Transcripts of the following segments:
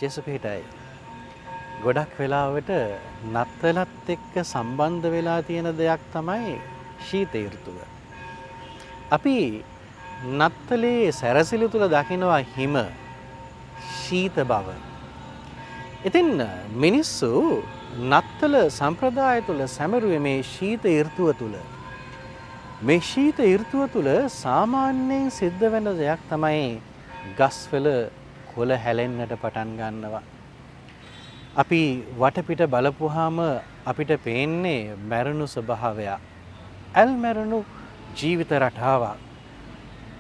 ජේසුපීටයි ගොඩක් වෙලාවට නත්තලත් එක්ක සම්බන්ධ වෙලා තියෙන දෙයක් තමයි ශීත ඍතුව. අපි නත්තලේ සැරසිලි තුල දකිනවා හිම ශීත බව. ඉතින් මිනිස්සු නත්තල සම්ප්‍රදාය තුල සැමරුවේ මේ ශීත ඍතුව තුල. මේ ශීත ඍතුව තුල සාමාන්‍යයෙන් සිද්ධ වෙන දෙයක් තමයි ගස්වල කොළ හැලෙන්නට පටන් ගන්නවා. අපි වටපිට බලපුවාම අපිට පේන්නේ මැරුණු ස්වභාවයක්. ඇල් මැරුණු ජීවිත රටාවක්.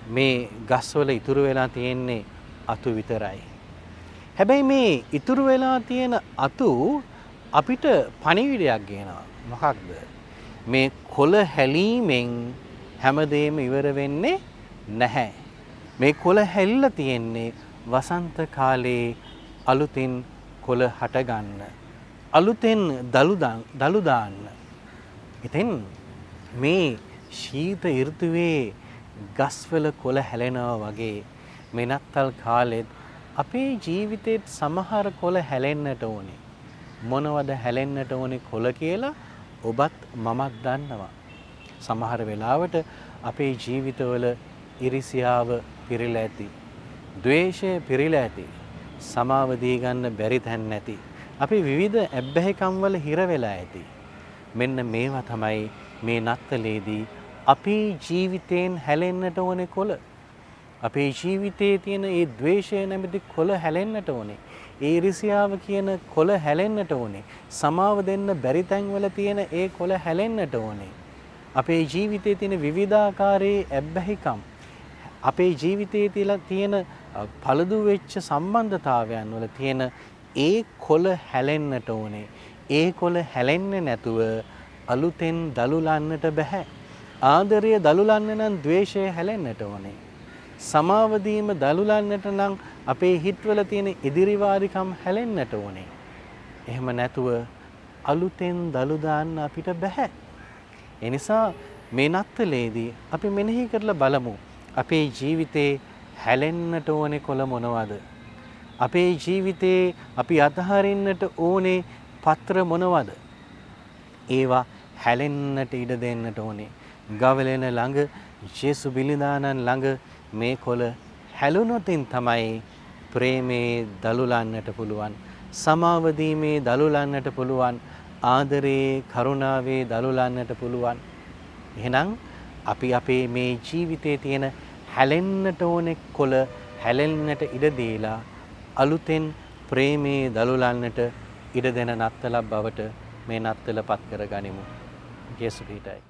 මේ ගස්වල ඉතුරු වෙලා තියෙන්නේ අතු විතරයි. හැබැයි මේ ඉතුරු වෙලා තියෙන අතු අපිට පණිවිඩයක් ගෙනවා. මොකක්ද? මේ කොළ හැලීමෙන් හැමදේම ඉවර වෙන්නේ නැහැ. මේ කොළ හැලිලා තියෙන්නේ වසන්ත කාලේ අලුතින් කොළ හට ගන්න. අලුතෙන් දලු දාන්න. ඉතින් මේ ශීත ඍතුවේ ගස්වල කොළ හැලෙනවා වගේ මේ නත්තල් කාලෙත් අපේ ජීවිතේත් සමහර කොළ හැලෙන්නට ඕනේ. මොනවද හැලෙන්නට ඕනේ කොළ කියලා ඔබත් මමත් දන්නවා. සමහර වෙලාවට අපේ ජීවිතවල ඉරිසියාව පිරීලා ඇති. ද්වේෂය පිරීලා ඇති. සමාව දී ගන්න බැරි තැන් නැති. අපි විවිධ ඇබ්බැහිකම් වල හිර වෙලා ඇති. මෙන්න මේවා තමයි මේ නත්තලේදී අපේ ජීවිතයෙන් හැලෙන්නට ඕනේ කොළ. අපේ ජීවිතයේ තියෙන ඒ ද්වේෂය නැමැති කොළ හැලෙන්නට ඕනේ. ඒ ඉරිසියාව කියන කොළ හැලෙන්නට ඕනේ. සමාව දෙන්න බැරි තැන්වල තියෙන ඒ කොළ හැලෙන්නට ඕනේ. අපේ ජීවිතයේ තියෙන විවිධාකාරයේ ඇබ්බැහිකම් අපේ ජීවිතයේ තියෙන පළදු වෙච්ච සම්බන්ධතාවයන් වල තියෙන ඒ කොළ හැලෙන්නට ඕනේ. ඒ කොළ හැලෙන්නේ නැතුව අලුතෙන් දලුලන්නට බෑ. ආදරය දලුලන්න නම් ද්වේෂය හැලෙන්නට ඕනේ. සමාව දීම දලුලන්නට නම් අපේ හිත්වල තියෙන ඉදිරිවාදිකම් හැලෙන්නට ඕනේ. එහෙම නැතුව අලුතෙන් දලු දාන්න අපිට බෑ. ඒ නිසා මේ නත්තලේදී අපි මෙනෙහි කරලා බලමු. අපේ ජීවිතේ හැලෙන්නට ඕනේ කොළ මොනවද? අපේ ජීවිතේ අපි අතහරින්නට ඕනේ පත්‍ර මොනවද? ඒවා හැලෙන්නට ඉඩ දෙන්නට ඕනේ. ගවලෙන ළඟ යේසු බිලිඳාණන් ළඟ මේ කොළ හැලුනොතින් තමයි ප්‍රේමේ දලුලන්නට පුළුවන්. සමාව දීමේ දලුලන්නට පුළුවන්. ආදරේ කරුණාවේ දලුලන්නට පුළුවන්. එහෙනම් අපි අපේ මේ ජීවිතයේ තියෙන හැලෙන්නට ඕනේ කොළ හැලෙන්නට ඉඩ දීලා අලුතෙන් ප්‍රේමේ දලුලන්නට ඉඩ දෙන නත්තලක් බවට මේ නත්තල පත් කර ගනිමු. යේසු පිටයි.